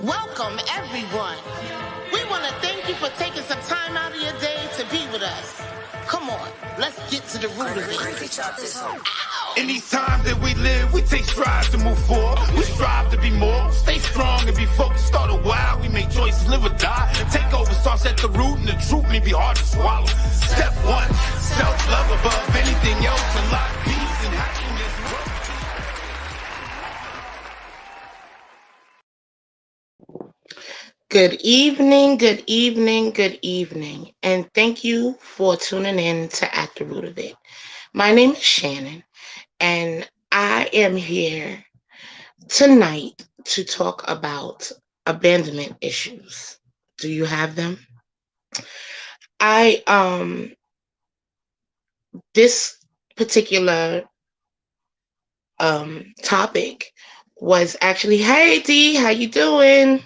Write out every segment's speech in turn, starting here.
Welcome, everyone. We want to thank you for taking some time out of your day to be with us. Come on, let's get to the root of it. Ow! In these times that we live, we take strides to move forward. We strive to be more, stay strong and be focused. Start a while, we make choices, live or die. Take over starts at the root, and the truth may be hard to swallow. Step one, self-love above anything else, and life, peace, and happiness. Good evening, good evening, good evening, and thank you for tuning in to At the Root of It. My name is Shannon, and I am here tonight to talk about abandonment issues. Do you have them? This particular topic was actually, hey D, how you doing?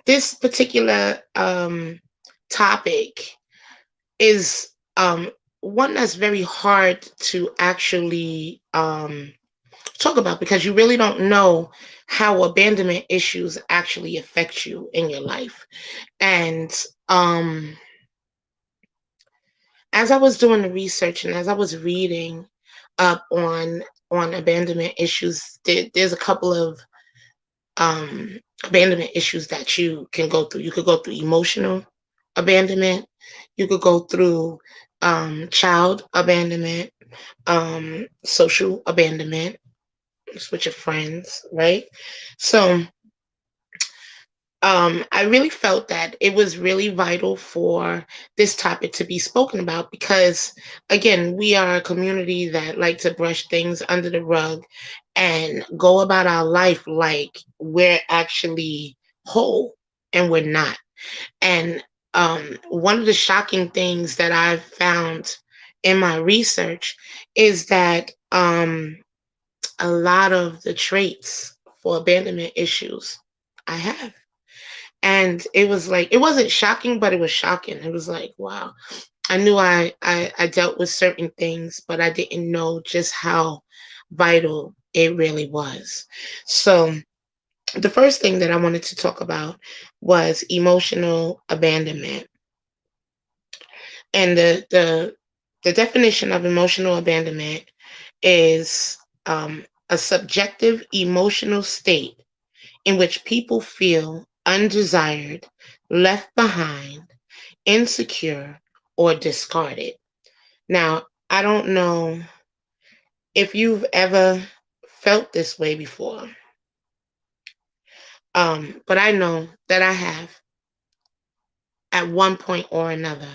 This particular topic is one that's very hard to actually talk about because you really don't know how abandonment issues actually affect you in your life. And as I was doing the research and as I was reading up on abandonment issues, there's a couple of abandonment issues that you can go through. You could go through emotional abandonment. You could go through child abandonment, social abandonment, just with your friends, right? So I really felt that it was really vital for this topic to be spoken about because, again, we are a community that like to brush things under the rug and go about our life like we're actually whole and we're not. And one of the shocking things that I've found in my research is that a lot of the traits for abandonment issues I have. And it was like, it wasn't shocking, but it was shocking. It was like, wow. I knew I dealt with certain things, but I didn't know just how vital it really was. So the first thing that I wanted to talk about was emotional abandonment. And the definition of emotional abandonment is a subjective emotional state in which people feel undesired, left behind, insecure, or discarded. Now, I don't know if you've ever felt this way before, but I know that I have. At one point or another,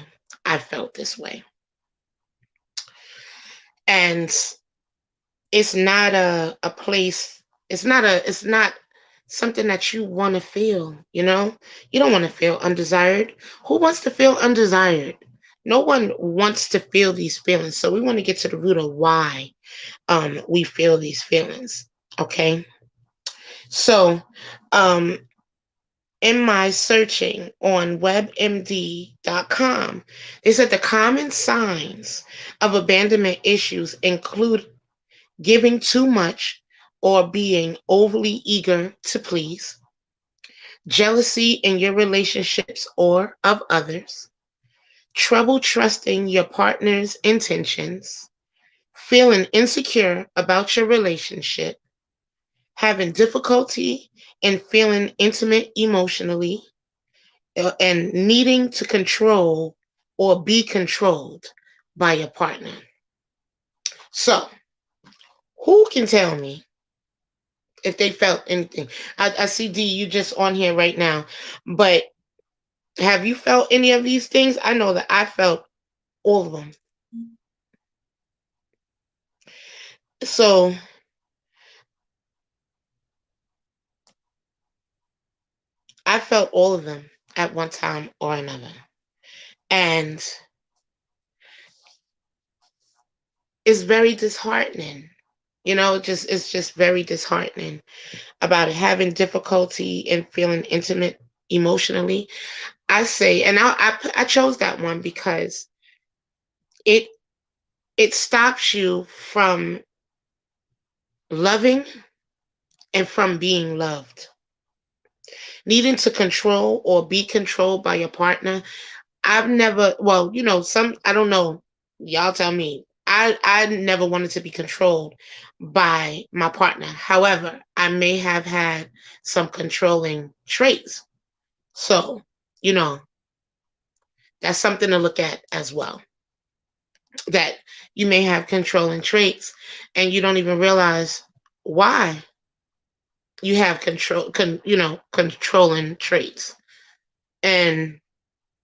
I felt this way. And it's not a place, it's not something that you want to feel, you know? You don't want to feel undesired. Who wants to feel undesired? No one wants to feel these feelings. So we want to get to the root of why we feel these feelings. Okay. So in my searching on webmd.com, they said the common signs of abandonment issues include giving too much or being overly eager to please, jealousy in your relationships or of others, trouble trusting your partner's intentions, feeling insecure about your relationship, having difficulty in feeling intimate emotionally, and needing to control or be controlled by your partner. So, who can tell me if they felt anything? I see D, you just on here right now, but have you felt any of these things? I know that I felt all of them. So, I felt all of them at one time or another. And it's very disheartening. You know, it's just very disheartening about having difficulty in feeling intimate emotionally. I say, and I chose that one because it stops you from loving and from being loved. needing to control or be controlled by your partner. I've never, well, some, I don't know. Y'all tell me. I never wanted to be controlled by my partner. However, I may have had some controlling traits. So, you know, that's something to look at as well. That you may have controlling traits and you don't even realize why you have controlling traits. And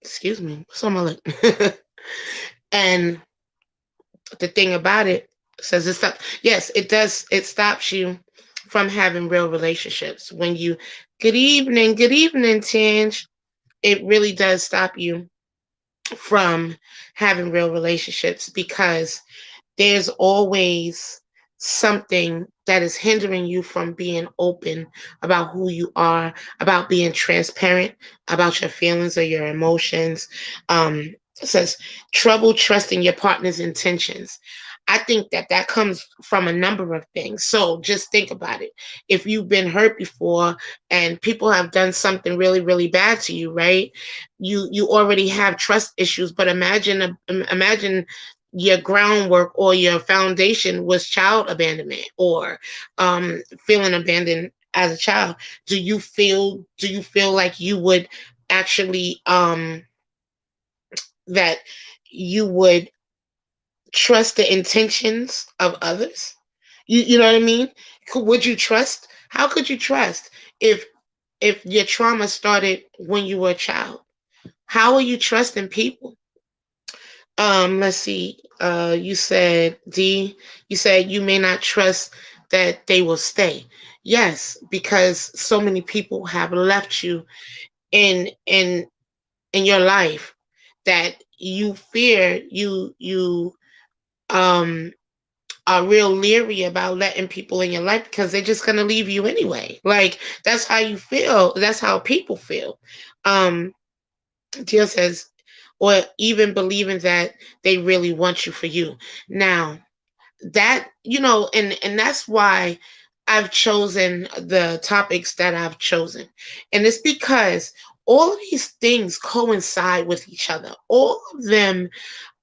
excuse me, what's on my lip? And the thing about it says it stops. Yes, it does. It stops you from having real relationships. When you, good evening, Tinge. It really does stop you from having real relationships because there's always something that is hindering you from being open about who you are, about being transparent about your feelings or your emotions. It says trouble trusting your partner's intentions. I think that that comes from a number of things. So just think about it. If you've been hurt before and people have done something really, really bad to you, right? You already have trust issues. But imagine your groundwork or your foundation was child abandonment or feeling abandoned as a child. Do you feel like you would actually that you would trust the intentions of others? You know what I mean? Would you trust? How could you trust if your trauma started when you were a child? How are you trusting people? Let's see. You said D. You said you may not trust that they will stay. Yes, because so many people have left you in in in your life that you fear you um are real leery about letting people in your life because they're just gonna leave you anyway. Like that's how you feel. That's how people feel. Um, Teal says, or even believing that they really want you for you. Now that and that's why I've chosen the topics that I've chosen, and it's because all of these things coincide with each other. All of them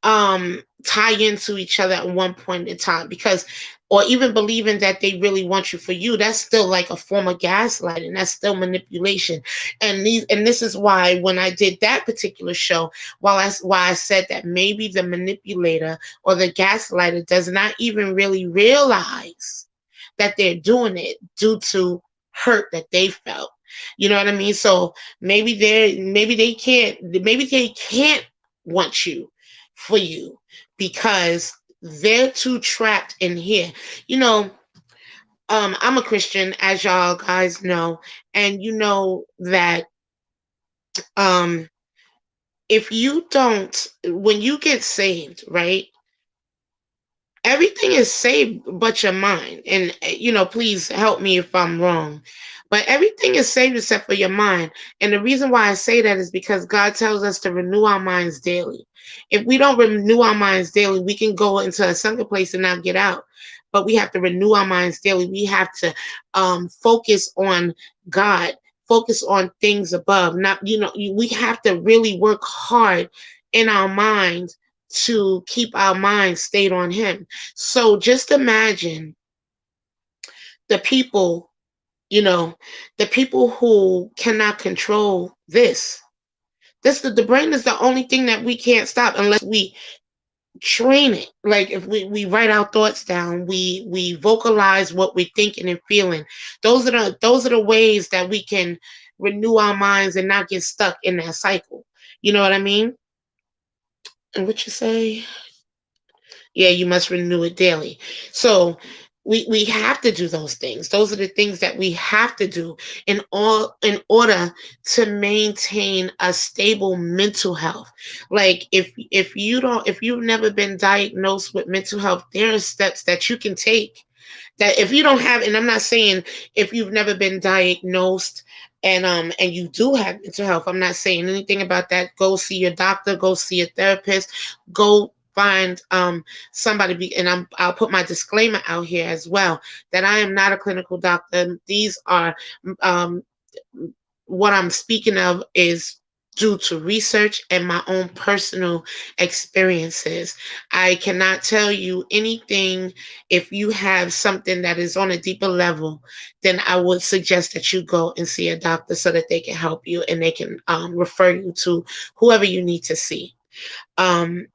tie into each other at one point in time because or even believing that they really want you for you, that's still like a form of gaslighting, that's still manipulation. And this is why when I did that particular show, why I said that maybe the manipulator or the gaslighter does not even really realize that they're doing it due to hurt that they felt. You know what I mean? So maybe they can't want you for you because they're too trapped in here. You know, I'm a Christian, as y'all guys know, and you know that um, if you don't, when you get saved, right? Everything is saved but your mind. And, please help me if I'm wrong. But everything is saved except for your mind. And the reason why I say that is because God tells us to renew our minds daily. If we don't renew our minds daily, we can go into a sunken place and not get out. But we have to renew our minds daily. We have to focus on God, focus on things above. Not, we have to really work hard in our minds to keep our minds stayed on Him. So just imagine the people, the people who cannot control this. The brain is the only thing that we can't stop unless we train it. Like if we write our thoughts down, we vocalize what we're thinking and feeling. Those are the ways that we can renew our minds and not get stuck in that cycle. You know what I mean? And what you say? Yeah, you must renew it daily. So we have to do those things. Those are the things that we have to do in order to maintain a stable mental health. Like if you've never been diagnosed with mental health, there are steps that you can take that if you don't have, and I'm not saying if you've never been diagnosed and you do have mental health, I'm not saying anything about that. Go see your doctor, go see a therapist, go find somebody and I'll put my disclaimer out here as well that I am not a clinical doctor. These are um what I'm speaking of is due to research and my own personal experiences. I cannot tell you anything. If you have something that is on a deeper level, then I would suggest that you go and see a doctor so that they can help you and they can refer you to whoever you need to see. Um,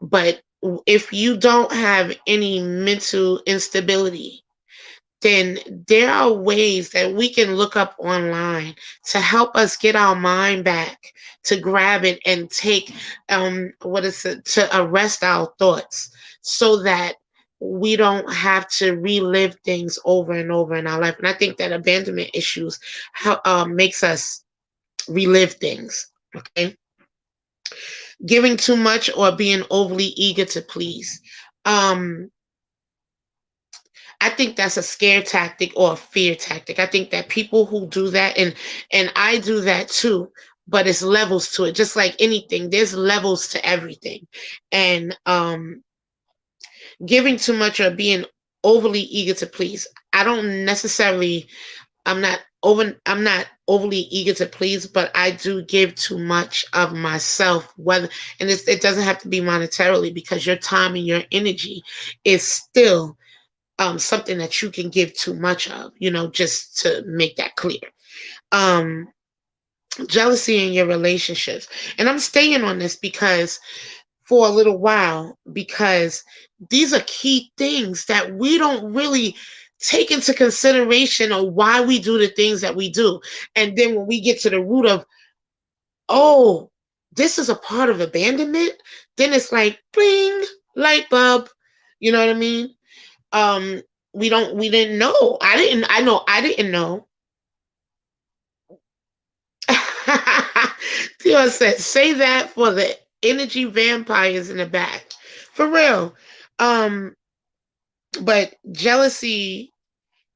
but if you don't have any mental instability, then there are ways that we can look up online to help us get our mind back, to grab it and take what is it, to arrest our thoughts so that we don't have to relive things over and over in our life. And I think that abandonment issues makes us relive things. Okay, giving too much or being overly eager to please. Um, I think that's a scare tactic or a fear tactic. I think that people who do that, and I do that too, but it's levels to it. Just like anything, there's levels to everything. And giving too much or being overly eager to please. I don't necessarily I'm not overly eager to please, but I do give too much of myself, whether and it doesn't have to be monetarily, because your time and your energy is still something that you can give too much of, just to make that clear. Um, Jealousy in your relationships. And I'm staying on this because for a little while, because these are key things that we don't really take into consideration of why we do the things that we do. And then when we get to the root of, oh, this is a part of abandonment, then it's like, bling, light bulb. You know what I mean? um we didn't know. I didn't know. Theo said, say that for the energy vampires in the back. For real. um but jealousy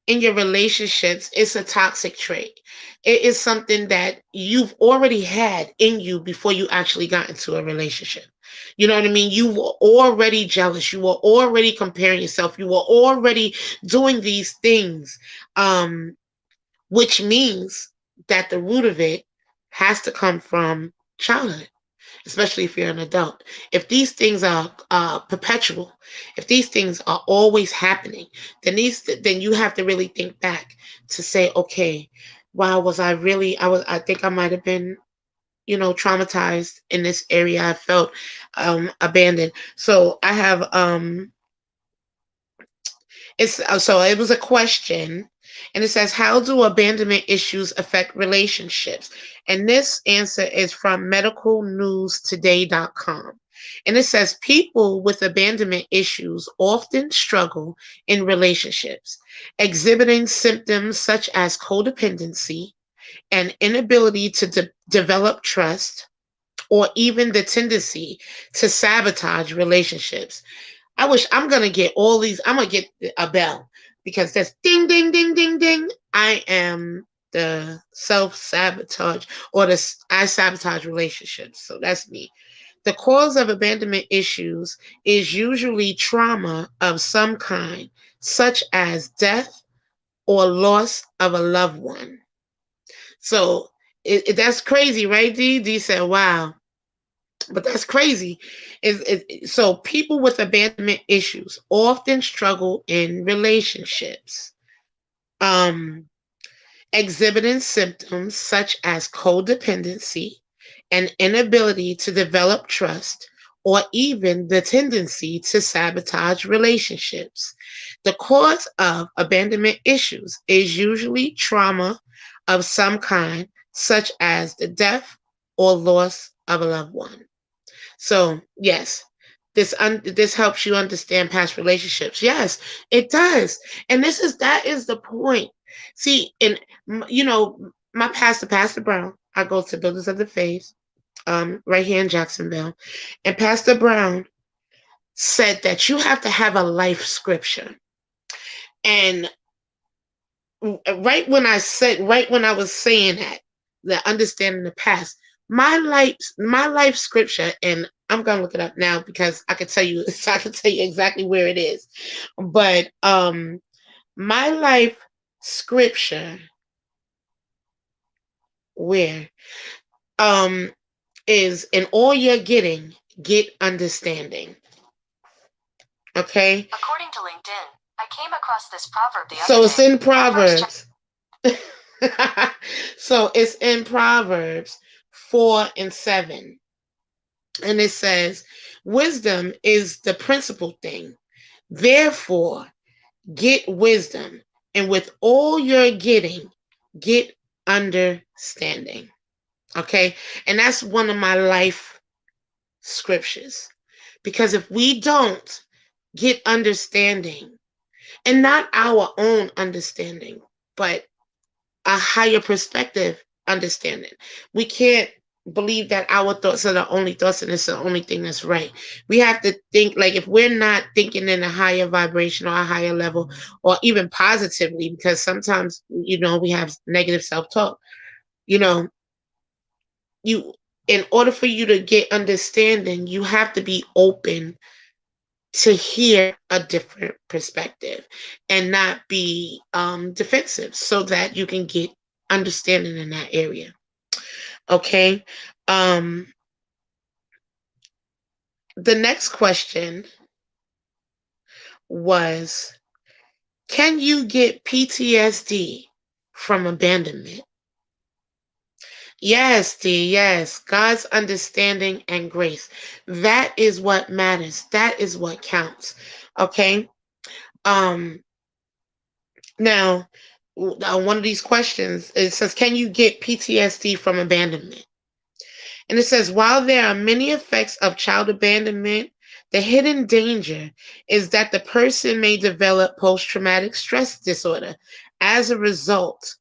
in your relationships is a toxic trait. It is something that you've already had in you before you actually got into a relationship. You know what I mean? You were already jealous. You were already comparing yourself. You were already doing these things, which means that the root of it has to come from childhood, especially if you're an adult. If these things are perpetual, if these things are always happening, then you have to really think back to say, okay, wow, I think I might have been, traumatized in this area. I felt abandoned. So I have so it was a question, and it says, how do abandonment issues affect relationships? And this answer is from medicalnewstoday.com. And it says, people with abandonment issues often struggle in relationships, exhibiting symptoms such as codependency, an inability to develop trust, or even the tendency to sabotage relationships. I wish I'm gonna get all these. I'm gonna get a bell, because that's ding, ding, ding, ding, ding. I am the self sabotage, or I sabotage relationships. So that's me. The cause of abandonment issues is usually trauma of some kind, such as death or loss of a loved one. So that's crazy, right? D said, "Wow." But that's crazy. So people with abandonment issues often struggle in relationships, um, exhibiting symptoms such as codependency, an inability to develop trust, or even the tendency to sabotage relationships. The cause of abandonment issues is usually trauma of some kind, such as the death or loss of a loved one. So yes, this helps you understand past relationships. Yes, it does, and that is the point. See, and my pastor, Pastor Brown. I go to Builders of the Faith, right here in Jacksonville, and Pastor Brown said that you have to have a life scripture. And right when I was saying that understanding the past, my life scripture, and I'm gonna look it up now because I can tell you I can tell you exactly where it is. But my life scripture where um is in all you're getting, get understanding. Okay? According to LinkedIn, I came across this proverb the So other it's day. in Proverbs. So it's in Proverbs 4 and 7. And it says, wisdom is the principal thing. Therefore, get wisdom. And with all you're getting, get understanding. Okay? And that's one of my life scriptures. Because if we don't get understanding, and not our own understanding, but a higher perspective understanding, we can't believe that our thoughts are the only thoughts and it's the only thing that's right. We have to think, like, if we're not thinking in a higher vibration or a higher level, or even positively, because sometimes, we have negative self-talk, you know, you in order for you to get understanding, you have to be open to hear a different perspective and not be defensive, so that you can get understanding in that area. Okay. um the next question was, can you get PTSD from abandonment? Yes, D, yes. God's understanding and grace. That is what matters. That is what counts. Okay. Um, Now, one of these questions, it says, can you get PTSD from abandonment? And it says, while there are many effects of child abandonment, the hidden danger is that the person may develop post-traumatic stress disorder as a result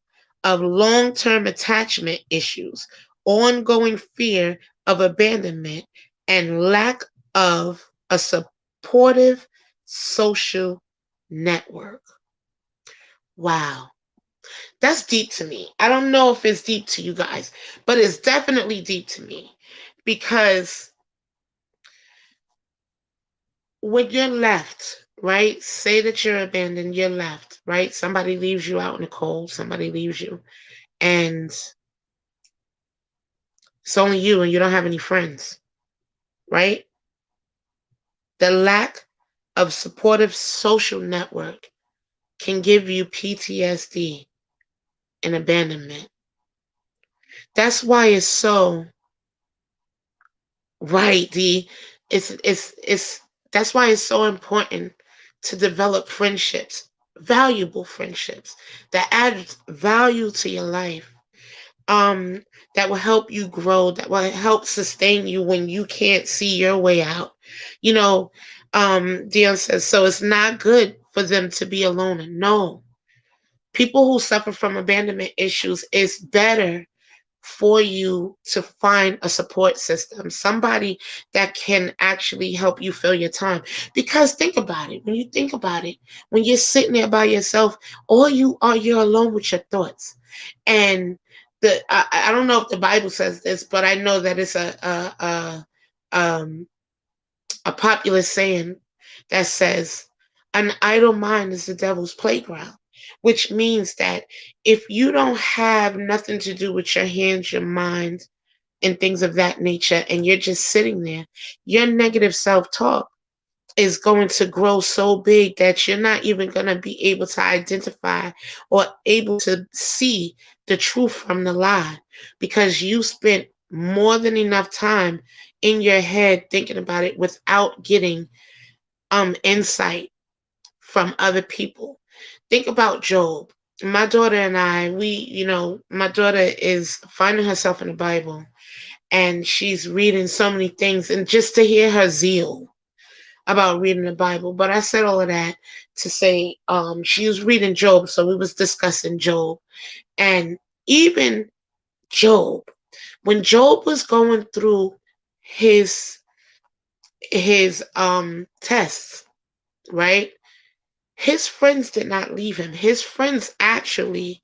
of long-term attachment issues, ongoing fear of abandonment, and lack of a supportive social network. Wow. That's deep to me. I don't know if it's deep to you guys, but it's definitely deep to me, because when you're left, right? Say that you're abandoned, you're left, right? Somebody leaves you out in the cold, somebody leaves you, and it's only you and you don't have any friends, right? The lack of supportive social network can give you PTSD and abandonment. That's why it's so right, D. It's that's why it's so important to develop friendships, valuable friendships that add value to your life. Um, that will help you grow, that will help sustain you when you can't see your way out. You know, Dion says, so it's not good for them to be alone. No. People who suffer from abandonment issues, it's better for you to find a support system, somebody that can actually help you fill your time. Because think about it, when you think about it, when you're sitting there by yourself, all you are, you're alone with your thoughts. And I don't know if the Bible says this, but I know that it's a popular saying that says, an idle mind is the devil's playground, which means that if you don't have nothing to do with your hands, your mind, and things of that nature, and you're just sitting there, your negative self-talk is going to grow so big that you're not even going to be able to identify or able to see the truth from the lie, because you spent more than enough time in your head thinking about it without getting insight from other people. Think about Job. My daughter and I, my daughter is finding herself in the Bible, and she's reading so many things, and just to hear her zeal about reading the Bible. But I said all of that to say, she was reading Job, so we was discussing Job. And even Job, when Job was going through his tests, right? His friends did not leave him. His friends actually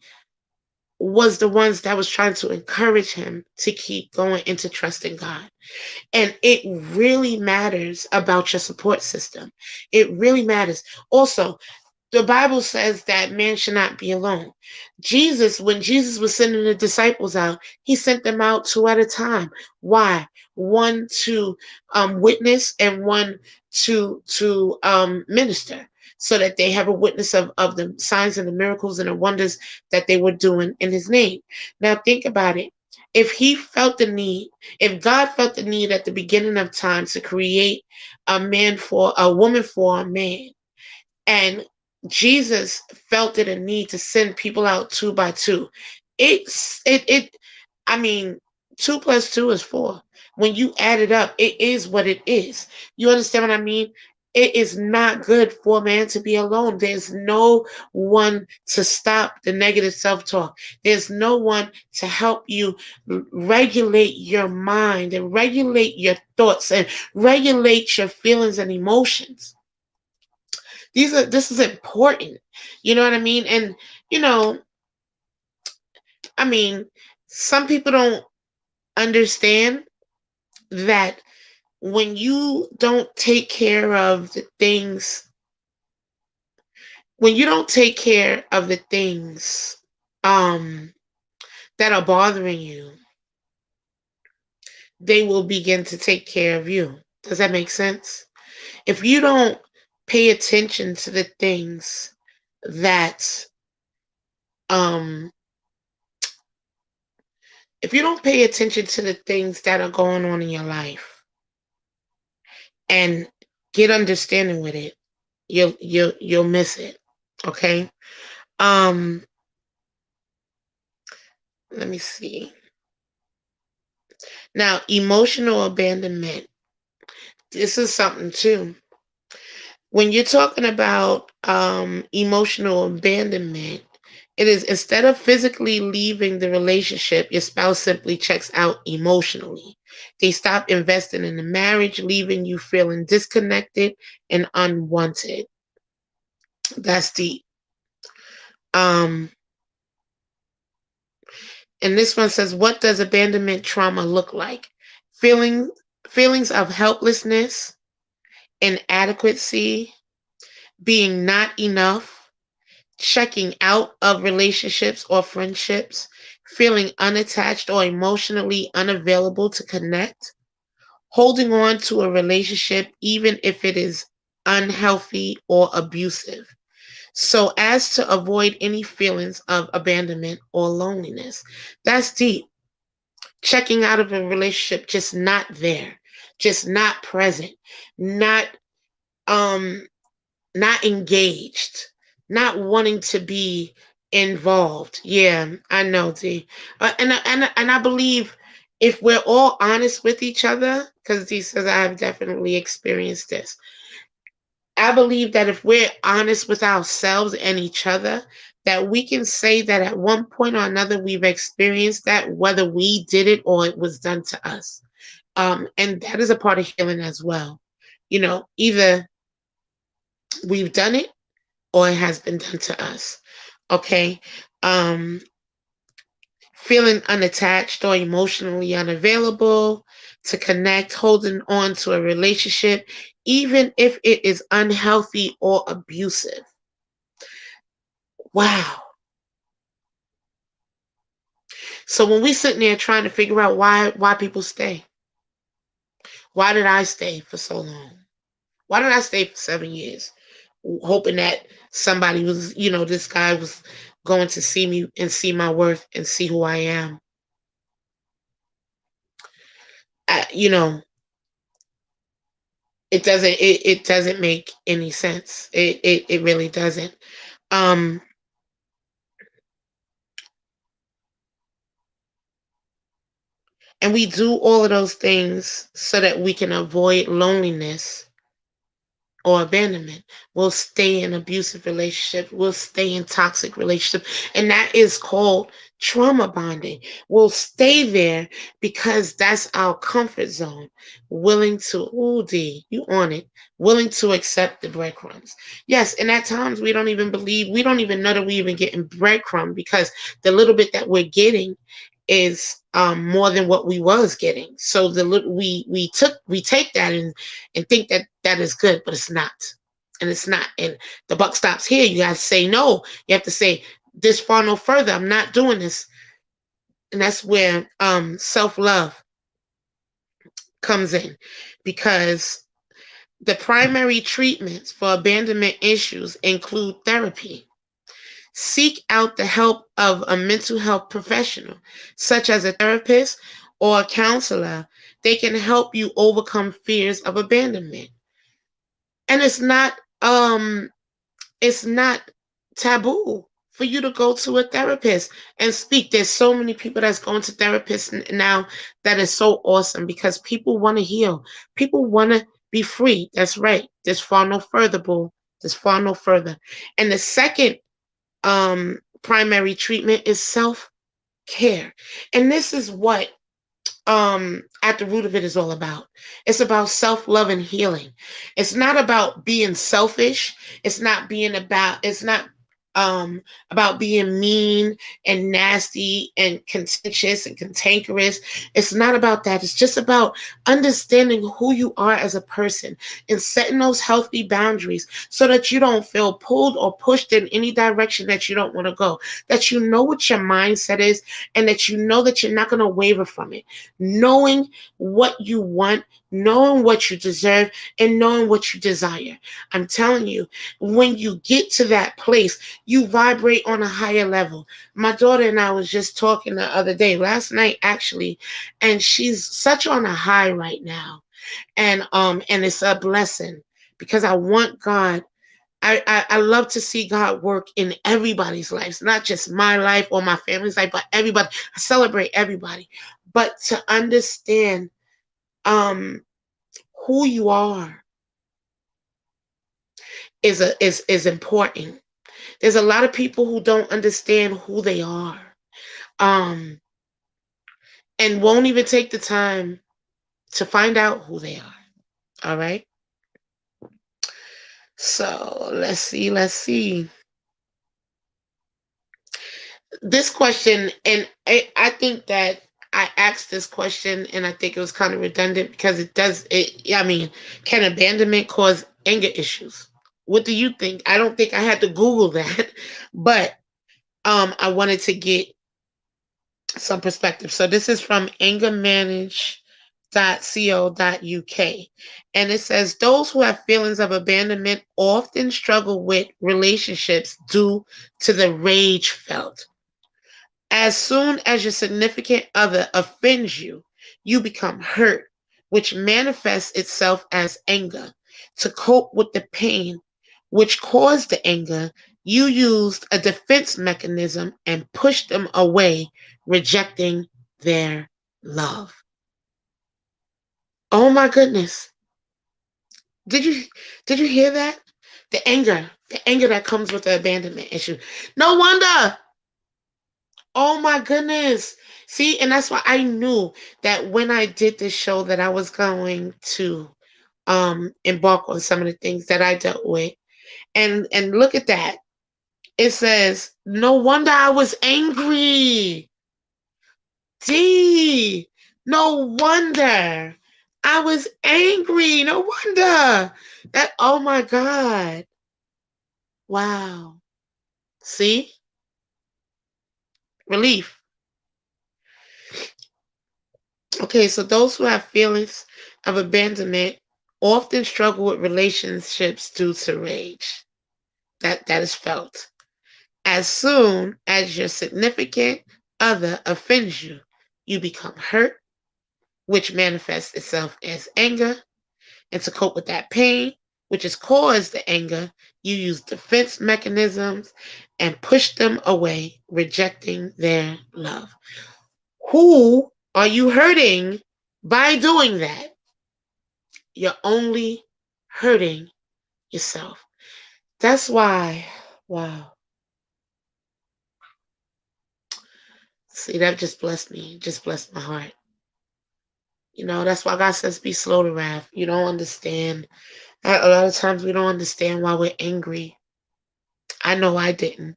was the ones that was trying to encourage him to keep going into trusting God. And it really matters about your support system. It really matters. Also, The Bible says that man should not be alone. When Jesus was sending the disciples out, he sent them out two at a time. Why? One to witness and one to minister, so that they have a witness of the signs and the miracles and the wonders that they were doing in his name. Now think about it. If he felt the need, if God felt the need at the beginning of time to create a woman for a man, and Jesus felt it a need to send people out two by two. It I mean, two plus two is four. When you add it up, it is what it is. You understand what I mean? It is not good for a man to be alone. There's no one to stop the negative self-talk. There's no one to help you regulate your mind and regulate your thoughts and regulate your feelings and emotions. This is important. You know what I mean? And you know, I mean, some people don't understand that when you don't take care of the things, when you don't take care of the things that are bothering you, they will begin to take care of you. Does that make sense? If you don't pay attention to the things that um if you don't pay attention to the things that are going on in your life and get understanding with it, you'll miss it. Okay. Um, Let me see. Now, emotional abandonment. This is something too. When you're talking about emotional abandonment, it is instead of physically leaving the relationship, your spouse simply checks out emotionally. They stop investing in the marriage, leaving you feeling disconnected and unwanted. That's deep. Um, and this one says, what does abandonment trauma look like? Feeling Feelings of helplessness, inadequacy, being not enough, checking out of relationships or friendships, feeling unattached or emotionally unavailable to connect, holding on to a relationship even if it is unhealthy or abusive, so as to avoid any feelings of abandonment or loneliness. That's deep. Checking out of a relationship, just not there, just not present, not um not engaged, not wanting to be involved. Yeah, I know, D. And I believe if we're all honest with each other, because D says I have definitely experienced this. I believe that if we're honest with ourselves and each other, that we can say that at one point or another we've experienced that, whether we did it or it was done to us. And that is a part of healing as well. Either we've done it or it has been done to us. Okay. Um, Feeling unattached or emotionally unavailable to connect, holding on to a relationship, even if it is unhealthy or abusive. Wow. So when we sitting there trying to figure out why people stay, why did I stay for so long? Why did I stay for 7 years? Hoping that somebody was, this guy was going to see me and see my worth and see who I am. You know, it doesn't make any sense. It really doesn't. Um, and we do all of those things so that we can avoid loneliness or abandonment. We'll stay in abusive relationships. We'll stay in toxic relationships. And that is called trauma bonding. We'll stay there because that's our comfort zone. Willing to, ooh, D, you on it. Willing to accept the breadcrumbs. Yes, and at times we don't even know that we even getting breadcrumb, because the little bit that we're getting is more than what we was getting. So we take that and think that that is good, but it's not. And it's not, and the buck stops here. You have to say no. You have to say, this far no further. I'm not doing this. And that's where self-love comes in, because the primary treatments for abandonment issues include therapy. Seek out the help of a mental health professional, such as a therapist or a counselor. They can help you overcome fears of abandonment. And it's not taboo for you to go to a therapist and speak. There's so many people that's going to therapists now. That is so awesome, because people want to heal. People want to be free. That's right. There's far no further, boo. There's far no further. And the second primary treatment is self-care. And this is what at the root of it is all about. It's about self-love and healing. It's not about being selfish. It's not about being mean and nasty and contentious and cantankerous. It's not about that. It's just about understanding who you are as a person and setting those healthy boundaries so that you don't feel pulled or pushed in any direction that you don't want to go. That you know what your mindset is, and that you know that you're not going to waver from it. Knowing what you want, knowing what you deserve, and knowing what you desire. I'm telling you, when you get to that place, you vibrate on a higher level. My daughter and I was just talking the other day, last night actually, and she's such on a high right now. And it's a blessing, because I want God. I love to see God work in everybody's lives, not just my life or my family's life, but everybody. I celebrate everybody. But to understand who you are is important. There's a lot of people who don't understand who they are, and won't even take the time to find out who they are. All right. So let's see. This question, and I think that I asked this question, and I think it was kind of redundant, because I mean, can abandonment cause anger issues? What do you think? I don't think I had to Google that, but I wanted to get some perspective. So this is from angermanage.co.uk, and it says those who have feelings of abandonment often struggle with relationships due to the rage felt. As soon as your significant other offends you, you become hurt, which manifests itself as anger. To cope with the pain which caused the anger, you used a defense mechanism and pushed them away, rejecting their love. Oh my goodness. Did you hear that? The anger that comes with the abandonment issue. No wonder. Oh my goodness. See, and that's why I knew that when I did this show that I was going to embark on some of the things that I dealt with. And look at that. It says, no wonder I was angry. D. No wonder I was angry. No wonder. That, oh my God. Wow. See? Relief. Okay, so those who have feelings of abandonment often struggle with relationships due to rage. That is felt. As soon as your significant other offends you, you become hurt, which manifests itself as anger. And to cope with that pain, which has caused the anger, you use defense mechanisms and push them away, rejecting their love. Who are you hurting by doing that? You're only hurting yourself. That's why, wow. See, that just blessed me. Just blessed my heart. You know, that's why God says be slow to wrath. You don't understand. A lot of times we don't understand why we're angry. I know I didn't.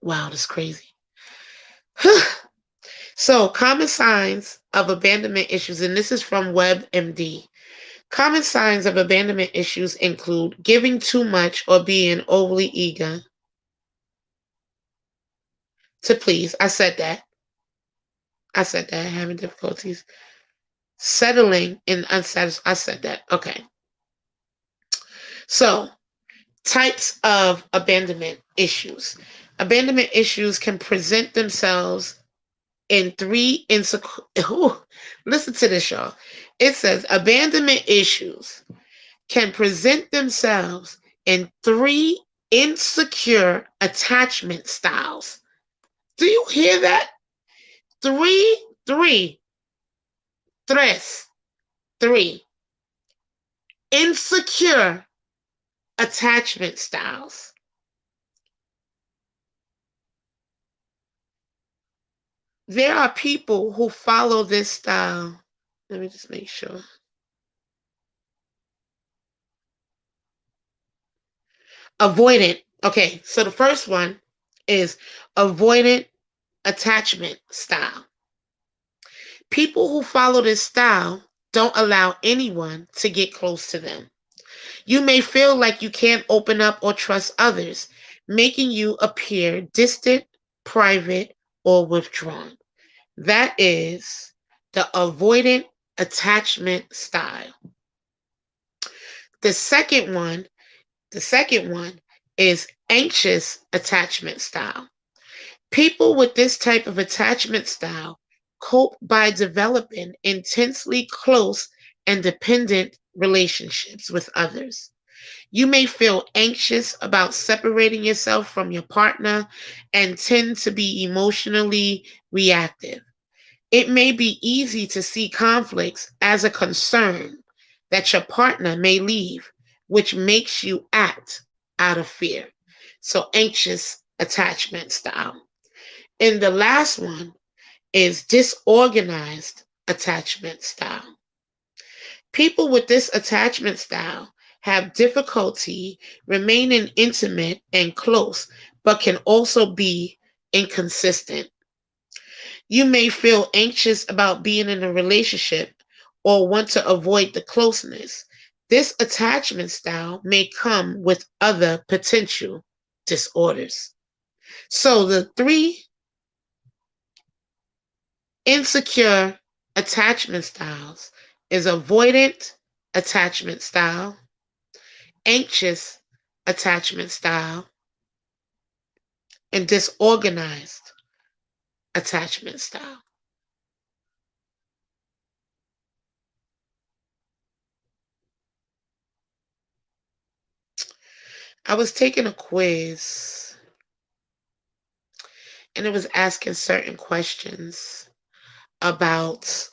Wow, that's crazy. So, common signs of abandonment issues, and this is from WebMD. Common signs of abandonment issues include giving too much or being overly eager to please. I said that. Having difficulties settling in unsatisfied. I said that. Okay. So, types of abandonment issues. Abandonment issues can present themselves in three insecure. Listen to this, y'all. It says abandonment issues can present themselves in three insecure attachment styles. Do you hear that? Three, tres, three insecure attachment styles. There are people who follow this style. Let me just make sure. Avoidant. Okay, so the first one is avoidant attachment style. People who follow this style don't allow anyone to get close to them. You may feel like you can't open up or trust others, making you appear distant, private, or withdrawn. That is the avoidant attachment style. The second one is anxious attachment style. People with this type of attachment style cope by developing intensely close and dependent relationships with others. You may feel anxious about separating yourself from your partner and tend to be emotionally reactive. It may be easy to see conflicts as a concern that your partner may leave, which makes you act out of fear. So, anxious attachment style. And the last one is disorganized attachment style. People with this attachment style have difficulty remaining intimate and close, but can also be inconsistent. You may feel anxious about being in a relationship or want to avoid the closeness. This attachment style may come with other potential disorders. So the three insecure attachment styles is avoidant attachment style, anxious attachment style, and disorganized attachment style. I was taking a quiz and it was asking certain questions about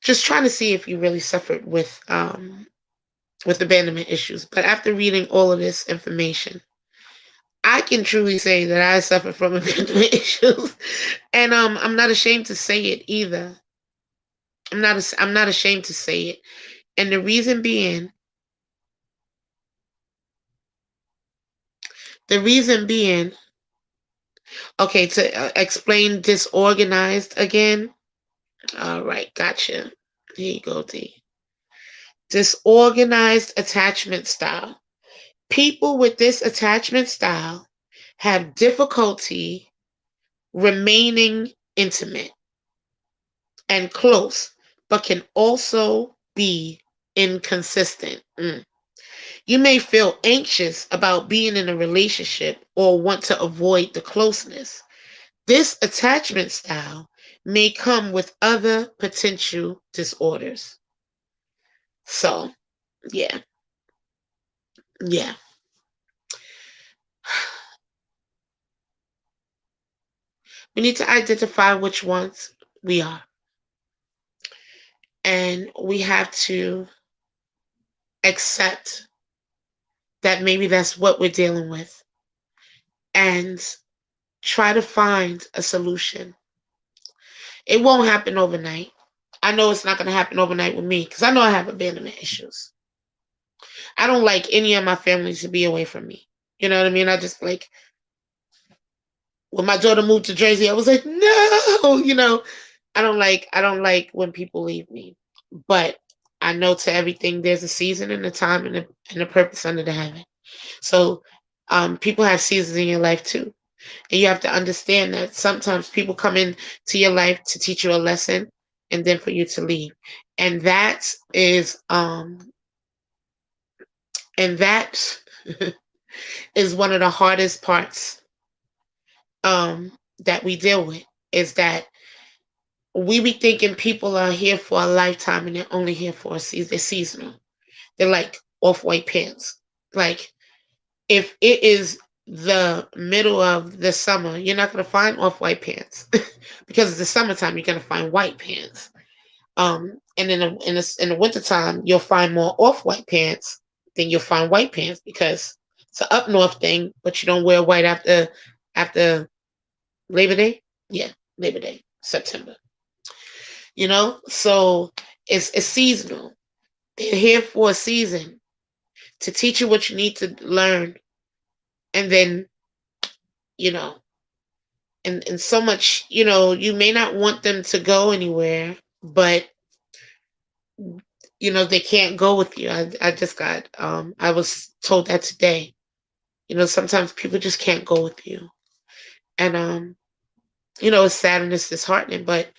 just trying to see if you really suffered with abandonment issues. But after reading all of this information, I can truly say that I suffer from abandonment issues, and I'm not ashamed to say it either. I'm not ashamed to say it, and the reason being, okay, to explain disorganized again. All right, gotcha. Here you go, D. Disorganized attachment style. People with this attachment style have difficulty remaining intimate and close, but can also be inconsistent. You may feel anxious about being in a relationship or want to avoid the closeness. This attachment style may come with other potential disorders. So, yeah. We need to identify which ones we are. And we have to accept that maybe that's what we're dealing with and try to find a solution. It won't happen overnight. I know it's not going to happen overnight with me because I know I have abandonment issues. I don't like any of my family to be away from me. You know what I mean? I just like, when my daughter moved to Jersey, I was like, no, I don't like when people leave me. But I know to everything there's a season and a time and a purpose under the heaven. So people have seasons in your life too. And you have to understand that sometimes people come in to your life to teach you a lesson and then for you to leave. And that is and that is one of the hardest parts that we deal with, is that we be thinking people are here for a lifetime and they're only here for a season. They're seasonal. They're like off-white pants. Like, if it is the middle of the summer, you're not going to find off-white pants because it's the summertime. You're going to find white pants. And in the wintertime, you'll find more off-white pants than you'll find white pants, because it's an up north thing. But you don't wear white after Labor Day. Yeah, Labor Day, September. So it's seasonal. They're here for a season to teach you what you need to learn, and then you know and so much, you may not want them to go anywhere, but they can't go with you. I just got I was told that today. Sometimes people just can't go with you. And it's sad and it's disheartening, but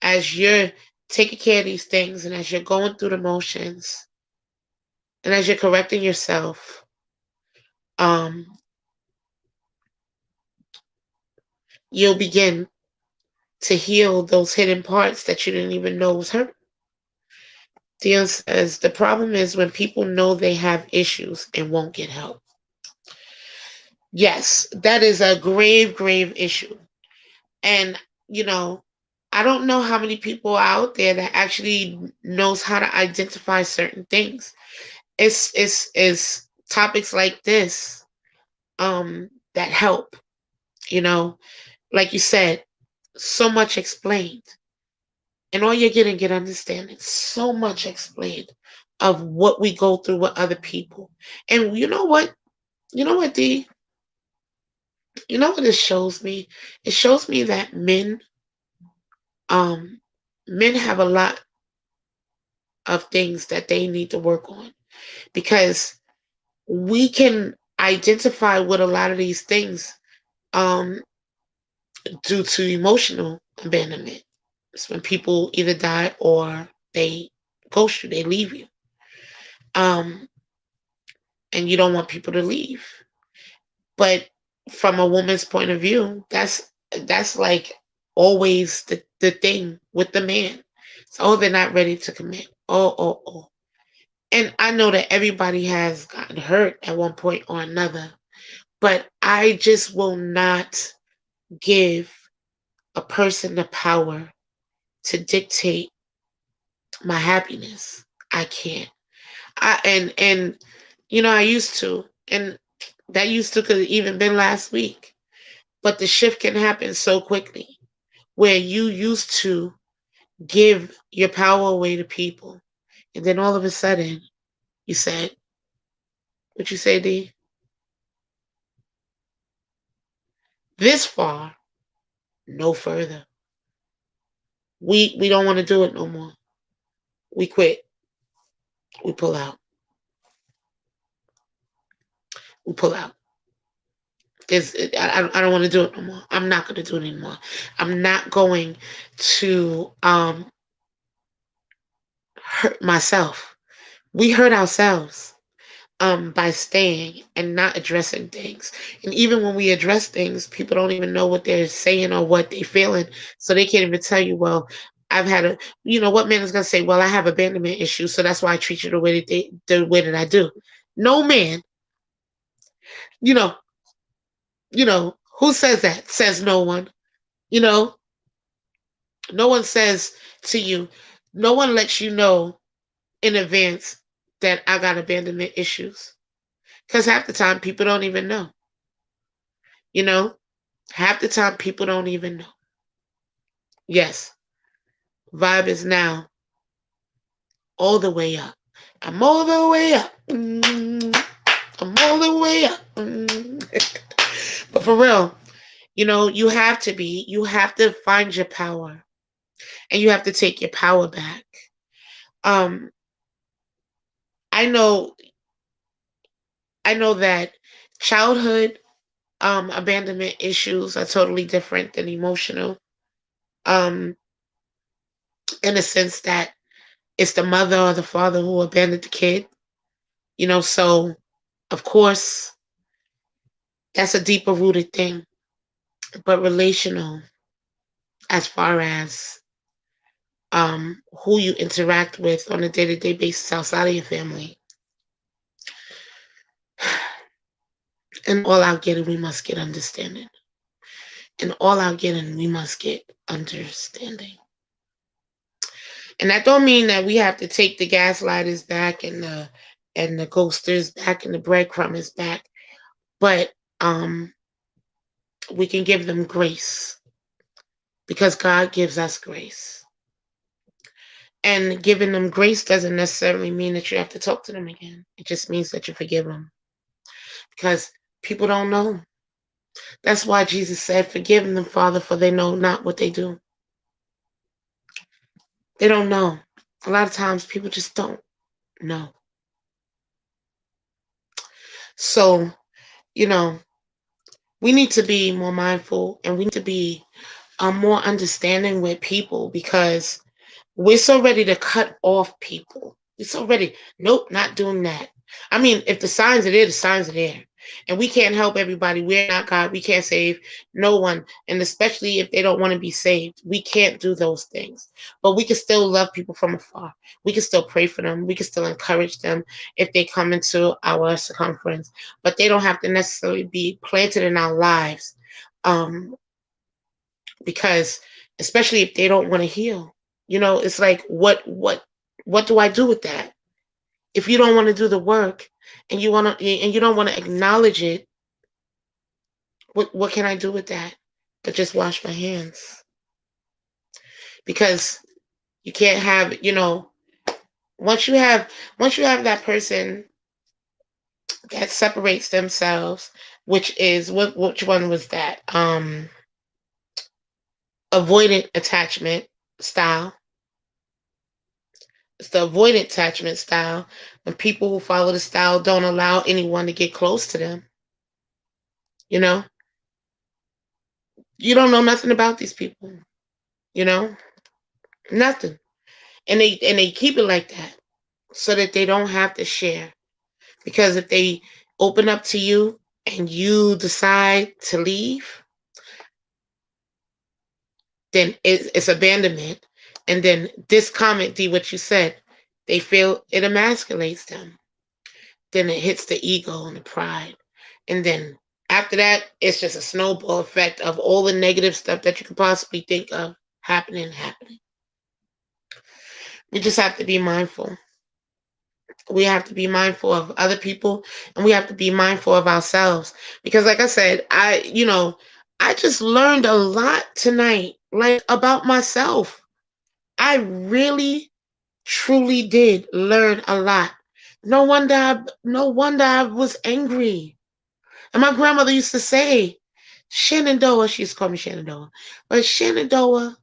as you're taking care of these things, and as you're going through the motions, and as you're correcting yourself, um you'll begin to heal those hidden parts that you didn't even know was hurt. Dion says the problem is when people know they have issues and won't get help. Yes, that is a grave, grave issue. And, I don't know how many people are out there that actually knows how to identify certain things. It's topics like this that help, like you said, so much explained. And all you're getting get understanding, so much explained of what we go through with other people. And you know what? You know what, D? You know what it shows me? It shows me that um, men have a lot of things that they need to work on, because we can identify with a lot of these things um, due to emotional abandonment. It's when people either die or they ghost you, they leave you. Um, and you don't want people to leave. But from a woman's point of view, that's like always the thing with the man. So, they're not ready to commit. Oh. And I know that everybody has gotten hurt at one point or another, but I just will not give a person the power to dictate my happiness. I can't. I used to, and that used to could even been last week. But the shift can happen so quickly, where you used to give your power away to people, and then all of a sudden you said, what you say, D? This far, no further. We don't want to do it no more. We quit. We pull out. We pull out. I don't want to do it no more. I'm not going to do it anymore. I'm not going to hurt myself. We hurt ourselves by staying and not addressing things. And even when we address things, people don't even know what they're saying or what they're feeling. So they can't even tell you, well, I've had what man is going to say, well, I have abandonment issues, so that's why I treat you the way that I do. No man, you know, who says that? Says no one. No one says to you, no one lets you know in advance that I got abandonment issues. Because half the time people don't even know. Half the time people don't even know. Yes, vibe is now all the way up. I'm all the way up. I'm all the way up. But for real, you have to find your power. and you have to take your power back. Um, I know, I know that childhood abandonment issues are totally different than emotional. Um, in the sense that it's the mother or the father who abandoned the kid. So of course that's a deeper rooted thing, but relational, as far as who you interact with on a day-to-day basis outside of your family. And all out getting, we must get understanding. And all out getting, we must get understanding. And that don't mean that we have to take the gaslighters back and the ghosters back and the breadcrumbers back, but we can give them grace because God gives us grace. And giving them grace doesn't necessarily mean that you have to talk to them again. It just means that you forgive them because people don't know. That's why Jesus said, "Forgive them, Father, for they know not what they do." They don't know. A lot of times people just don't know. So, you know, we need to be more mindful and we need to be more understanding with people because we're so ready to cut off people. We're so ready. Nope, not doing that. I mean, if the signs are there, the signs are there. And we can't help everybody. We're not God. We can't save no one. And especially if they don't want to be saved, we can't do those things. But we can still love people from afar. We can still pray for them. We can still encourage them if they come into our circumference. But they don't have to necessarily be planted in our lives. Because especially if they don't want to heal, it's like what do I do with that? If you don't want to do the work and you don't want to acknowledge it, what can I do with that? But just wash my hands. Because you can't have, once you have that person that separates themselves, which one was that? Avoidant attachment style. It's the avoidant attachment style. When people who follow the style don't allow anyone to get close to them. You know, you don't know nothing about these people. You know, nothing, and they keep it like that so that they don't have to share. Because if they open up to you and you decide to leave, then it's abandonment. And then this comment, D, what you said, they feel it emasculates them. Then it hits the ego and the pride. And then after that, it's just a snowball effect of all the negative stuff that you could possibly think of happening. We just have to be mindful. We have to be mindful of other people and we have to be mindful of ourselves. Because like I said, I just learned a lot tonight, like about myself. I really, truly did learn a lot. No wonder I was angry. And my grandmother used to say, Shenandoah, she used to call me Shenandoah, but Shenandoah,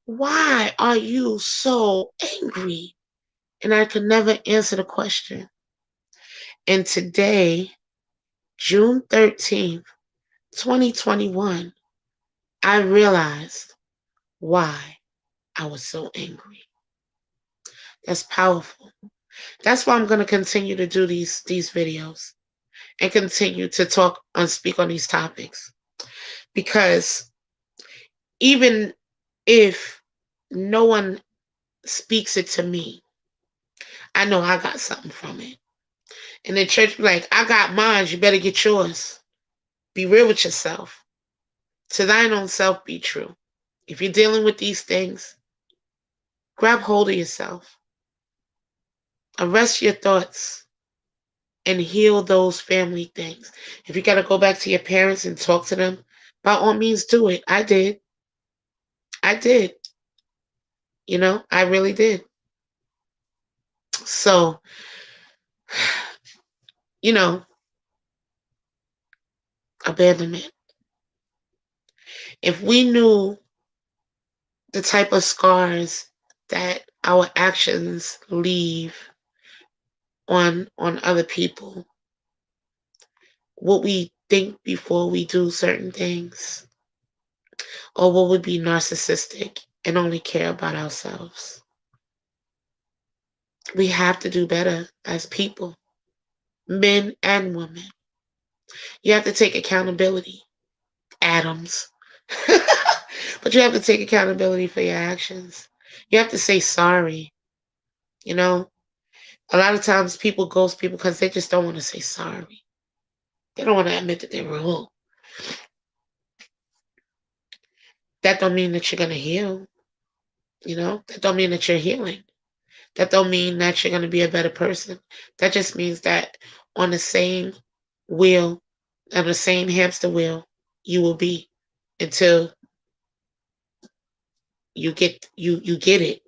why are you so angry? And I could never answer the question. And today, June 13th, 2021, I realized why I was so angry. That's powerful. That's why I'm going to continue to do these videos and continue to talk and speak on these topics. Because even if no one speaks it to me, I know I got something from it. And the church be like, I got mine, you better get yours. Be real with yourself. To thine own self be true. If you're dealing with these things, grab hold of yourself. Arrest your thoughts and heal those family things. If you got to go back to your parents and talk to them, by all means do it. I did. I really did. So, abandonment. If we knew the type of scars that our actions leave on other people, what we think before we do certain things, or what would be narcissistic and only care about ourselves. We have to do better as people, men and women. You have to take accountability, Adams. But you have to take accountability for your actions. You have to say sorry. You know, a lot of times people ghost people because they just don't want to say sorry. They don't want to admit that they're wrong. That don't mean that you're gonna heal. That don't mean that you're healing. That don't mean that you're gonna be a better person. That just means that on the same wheel, on the same hamster wheel, you will be until you get it.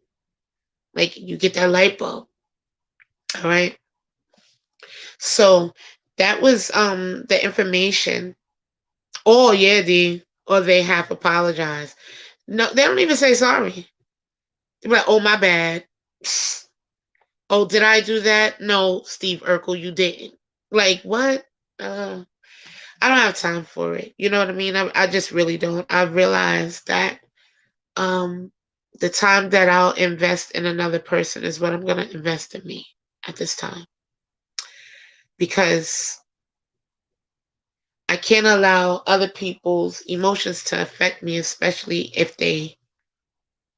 Like you get that light bulb. All right. So that was the information. Oh yeah, D. Or they have apologized. No, they don't even say sorry. They're like, oh my bad. Oh, did I do that? No, Steve Urkel, you didn't. Like what? I don't have time for it. You know what I mean? I just really don't. I've realized that um the time that I'll invest in another person is what I'm gonna invest in me at this time. Because I can't allow other people's emotions to affect me, especially if they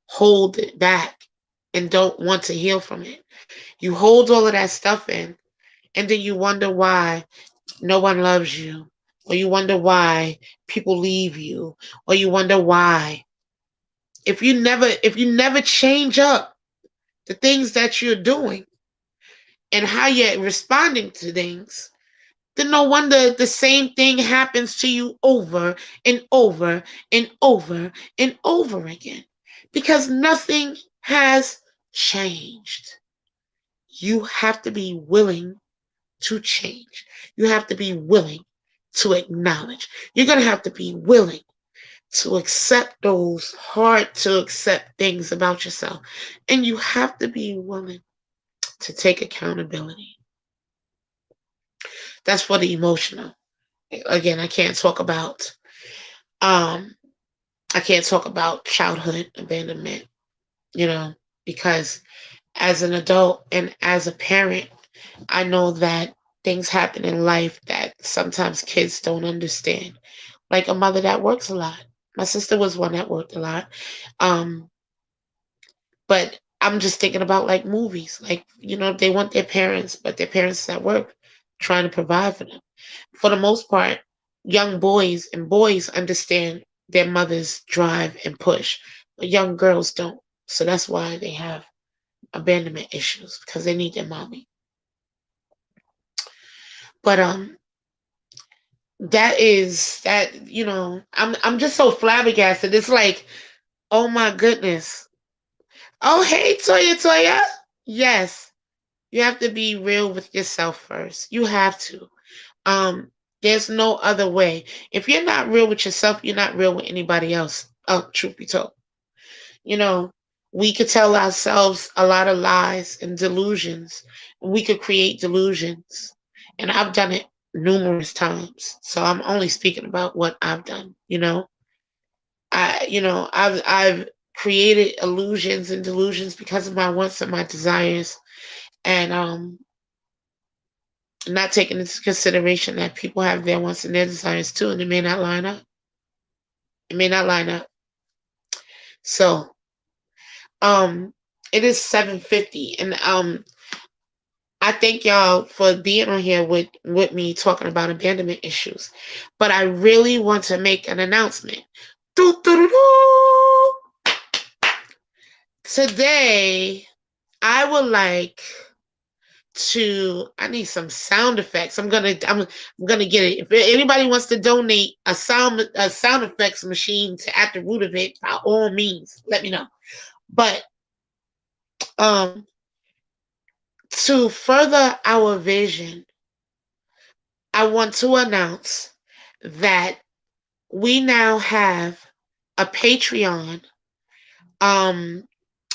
hold it back and don't want to heal from it. You hold all of that stuff in, and then you wonder why no one loves you, or you wonder why people leave you, or you wonder why. If you never change up the things that you're doing and how you're responding to things, then no wonder the same thing happens to you over and over and over and over again. Because nothing has changed. You have to be willing to change. You have to be willing to acknowledge. You're going to have to be willing to accept those hard to accept things about yourself. And you have to be willing to take accountability. That's for the emotional. Again, um I can't talk about childhood abandonment, you know, because as an adult and as a parent, I know that things happen in life that sometimes kids don't understand. Like a mother that works a lot. My sister was one that worked a lot. Um, but I'm just thinking about like movies. Like, they want their parents, but their parents is at work trying to provide for them. For the most part, young boys and boys understand their mother's drive and push, but young girls don't. So that's why they have abandonment issues because they need their mommy. But I'm just so flabbergasted. It's like, oh my goodness. Oh hey Toya. Yes, you have to be real with yourself first. You have to. There's no other way. If you're not real with yourself, you're not real with anybody else. Truth be told. You know, we could tell ourselves a lot of lies and delusions. We could create delusions. And I've done it numerous times. So I'm only speaking about what I've done. I've created illusions and delusions because of my wants and my desires. And not taking into consideration that people have their wants and their desires too, and it may not line up. It may not line up. So, it is 7:50, and I thank y'all for being on here with me talking about abandonment issues. But I really want to make an announcement. Doo-doo-doo-doo. Today, I would like I need some sound effects. I'm gonna get it. If anybody wants to donate a sound effects machine to At the Root of It, by all means, let me know. But to further our vision, I want to announce that we now have a Patreon a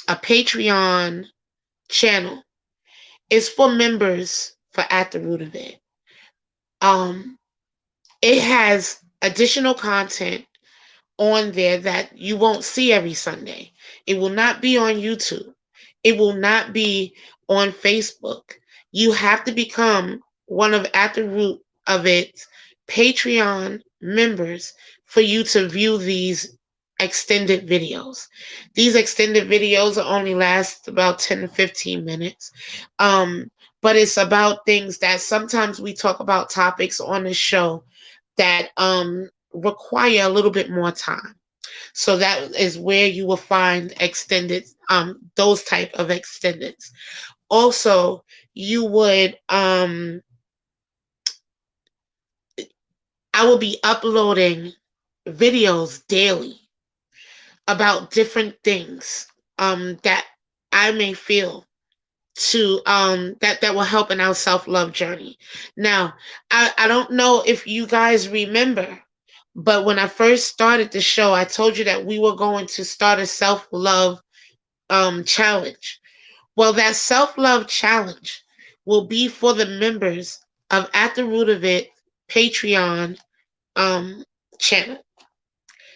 Patreon channel. It's for members for At the Root of It. Um, it has additional content on there that you won't see every Sunday. It will not be on YouTube. It will not be on Facebook. You have to become one of At the Root of It Patreon members for you to view these extended videos. These extended videos only last about 10 to 15 minutes. But it's about things that sometimes we talk about topics on the show that require a little bit more time. So that is where you will find extended, those type of extendeds. Also, you would, I will be uploading videos daily about different things that I may feel to that will help in our self-love journey. Now, I don't know if you guys remember, but when I first started the show, I told you that we were going to start a self-love challenge. Well, that self-love challenge will be for the members of At the Root of It Patreon um channel.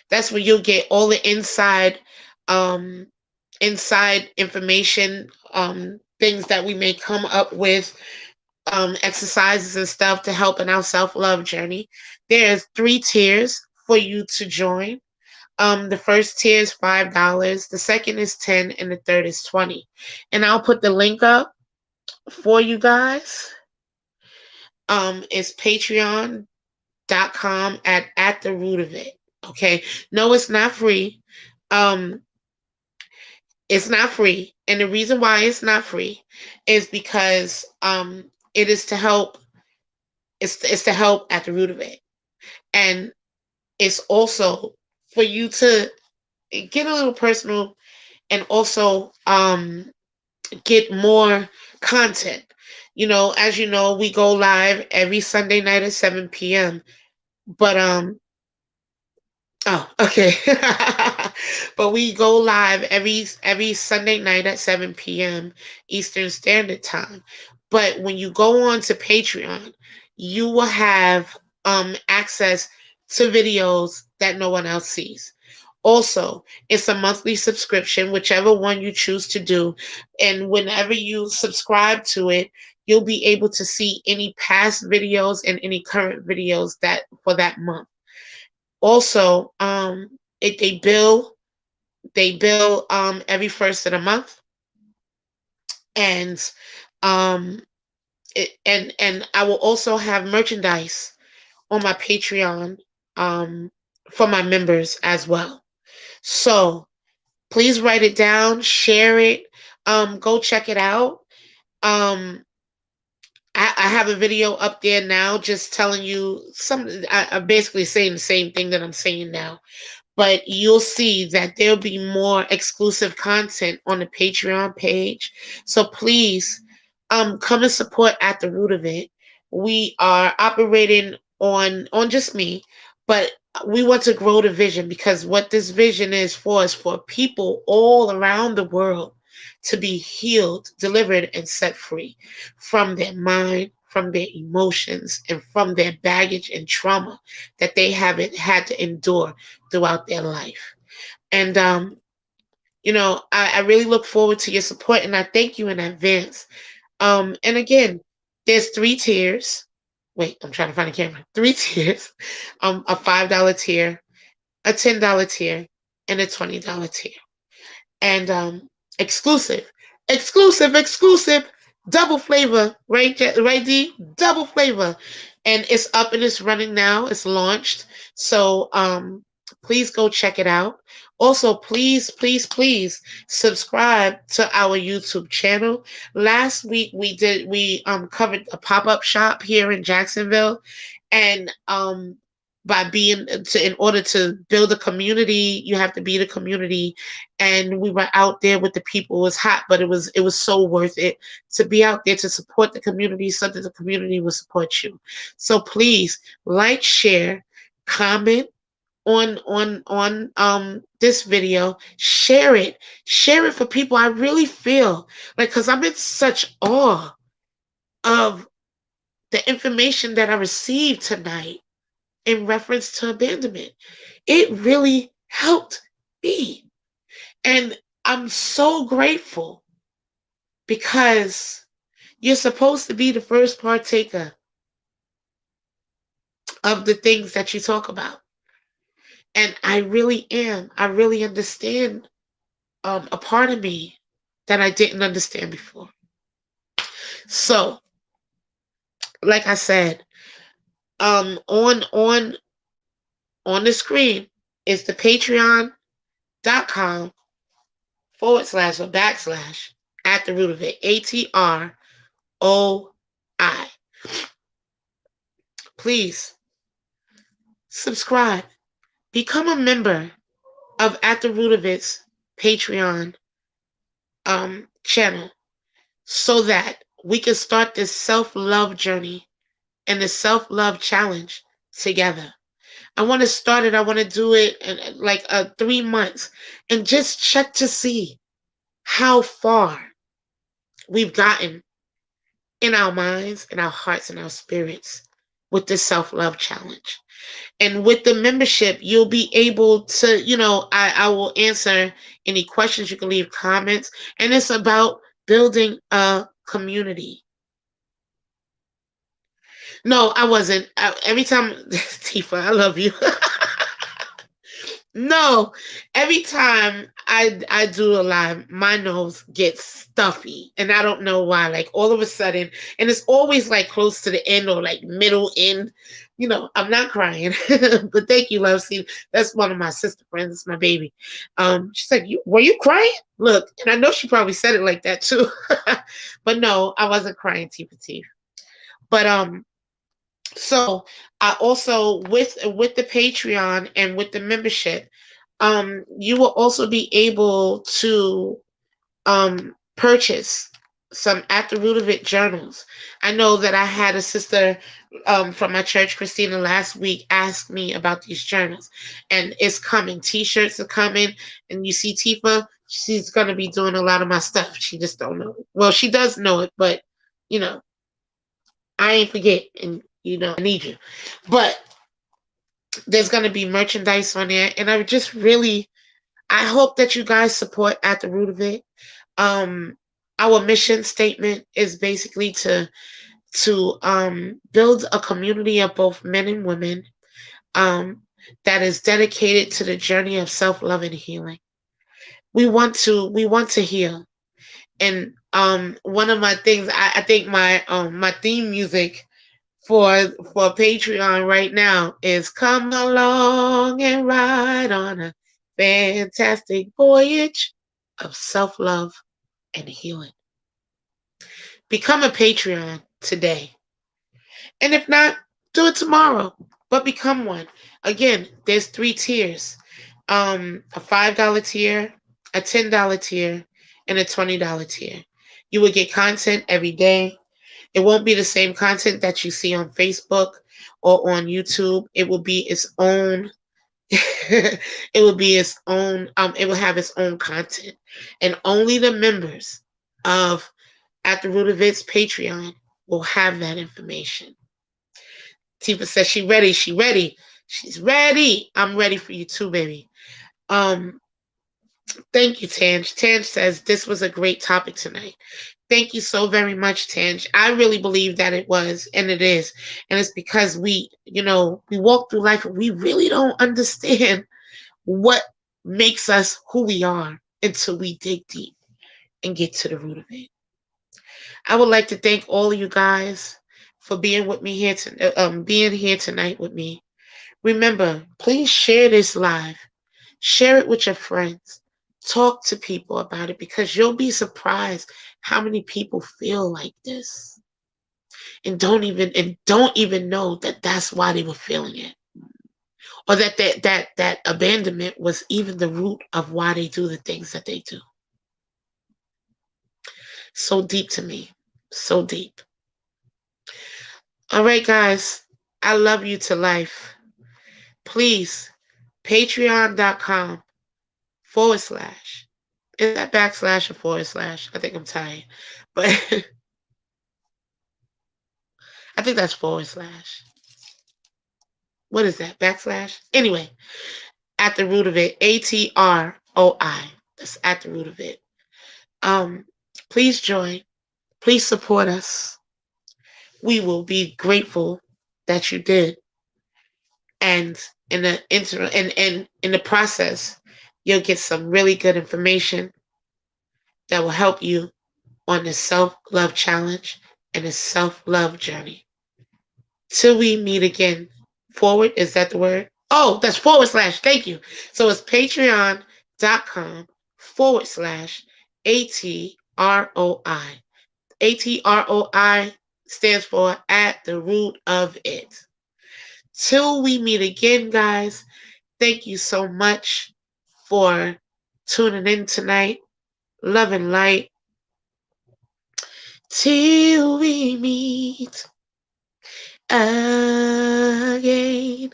That's where you'll get all the um inside information, things that we may come up with, exercises and stuff to help in our self-love journey. There's 3 tiers for you to join. The first tier is $5, the second is 10, and the third is 20. And I'll put the link up for you guys. It's patreon.com at the root of it. Okay. No, it's not free. Um, it's not free. And the reason why it's not free is because it is to help, it's to help at the root of it. And it's also for you to get a little personal and also get more content. You know, as you know, we go live every Sunday night at 7 p.m. But oh, okay. But we go live every Sunday night at 7 p.m. Eastern Standard Time. But when you go on to Patreon, you will have access to videos that no one else sees. Also, it's a monthly subscription, whichever one you choose to do. And whenever you subscribe to it, you'll be able to see any past videos and any current videos that for that month. Also, they bill every first of the month, and and I will also have merchandise on my Patreon for my members as well. So please write it down, share it, go check it out. I have a video up there now just telling you I'm basically saying the same thing that I'm saying now. But you'll see that there'll be more exclusive content on the Patreon page. So please come and support At the Root of It. We are operating on just me, but we want to grow the vision, because what this vision is for people all around the world to be healed, delivered, and set free from their mind, from their emotions, and from their baggage and trauma that they haven't had to endure throughout their life. And I really look forward to your support, and I thank you in advance. And again, there's 3 tiers. Wait, I'm trying to find a camera. 3 tiers. A $5 tier, a $10 tier, and a $20 tier. And exclusive, double flavor, right, D? Double flavor. And it's up and it's running now. It's launched. So please go check it out. Also, please subscribe to our YouTube channel. Last week we covered a pop-up shop here in Jacksonville, and in order to build a community, you have to be the community. And we were out there with the people. It was hot, but it was so worth it to be out there to support the community, so that the community will support you. So please like, share, comment, on this video. Share it. Share it for people. I really feel like, because I'm in such awe of the information that I received tonight in reference to abandonment. It really helped me. And I'm so grateful, because you're supposed to be the first partaker of the things that you talk about. And I really am. I really understand a part of me that I didn't understand before. So, like I said, on the screen is the patreon.com/or at the root of it, ATROI. Please subscribe. Become a member of At the Root of It's Patreon channel, so that we can start this self-love journey and the self-love challenge together. I want to start it. I want to do it in like 3 months, and just check to see how far we've gotten in our minds, in our hearts, and our spirits with this self-love challenge. And with the membership, you'll be able to, I will answer any questions. You can leave comments. And it's about building a community. No, I wasn't. Every time, Tifa, I love you. No, every time I do a live, my nose gets stuffy, and I don't know why. Like, all of a sudden, and it's always like close to the end or like middle end. I'm not crying, but thank you, love. See, that's one of my sister friends. It's my baby. She's like, were you crying? Look, and I know she probably said it like that too, but no, I wasn't crying, Tifa Teeth. But so I also, with the Patreon and with the membership, you will also be able to purchase some At the Root of It journals. I know that I had a sister from my church, Christina, last week asked me about these journals, and it's coming. T-shirts are coming, and you see Tifa, she's going to be doing a lot of my stuff. She just don't know it. Well, she does know it, but I ain't forget, and I need you. But there's going to be merchandise on there, and I hope that you guys support At the Root of It. Our mission statement is basically to build a community of both men and women that is dedicated to the journey of self-love and healing. We want to heal. And one of my things, I think my theme music for Patreon right now is "Come Along and Ride on a Fantastic Voyage of Self-Love and Healing." Become a Patreon today. And if not, do it tomorrow. But become one. Again, there's 3 tiers. A $5 tier, a $10 tier, and a $20 tier. You will get content every day. It won't be the same content that you see on Facebook or on YouTube. It will be its own. It will be its own. It will have its own content, and only the members of At the Root of It's Patreon will have that information. Tifa says she ready. She ready. She's ready. I'm ready for you too, baby. Thank you, Tange. Tange says this was a great topic tonight. Thank you so very much, Tange. I really believe that it was, and it is. And it's because we walk through life and we really don't understand what makes us who we are until we dig deep and get to the root of it. I would like to thank all of you guys for being with me here being here tonight with me. Remember, please share this live. Share it with your friends. Talk to people about it, because you'll be surprised how many people feel like this and don't even know that that's why they were feeling it, or that abandonment was even the root of why they do the things that they do. So deep to me. So deep. All right, guys. I love you to life. Please patreon.com/. Is that backslash or forward slash? I think I'm tired. But I think that's forward slash. What is that? Backslash? Anyway, at the root of it, ATROI. That's at the root of it. Please join. Please support us. We will be grateful that you did. And in the interim, and in the process, you'll get some really good information that will help you on the self-love challenge and the self-love journey. Till we meet again. Forward, is that the word? Oh, that's forward slash. Thank you. So it's patreon.com/ATROI. ATROI stands for at the root of it. Till we meet again, guys, thank you so much for tuning in tonight. Love and light. Till we meet again.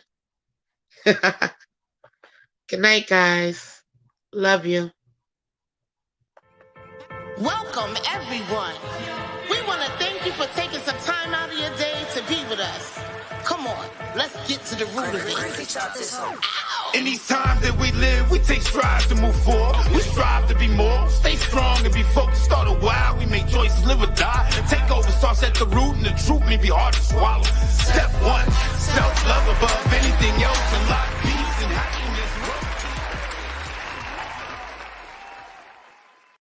Good night, guys. Love you. Welcome, everyone. We want to thank you for taking some time out of your day to be with us. Come on, let's get to the root of it. In these times that we live, we take strides to move forward. We strive to be more, stay strong and be focused. Start a while, we make choices, live or die. Take over starts at the root, and the truth may be hard to swallow. Step one, self-love above anything else, and life, peace, and happiness.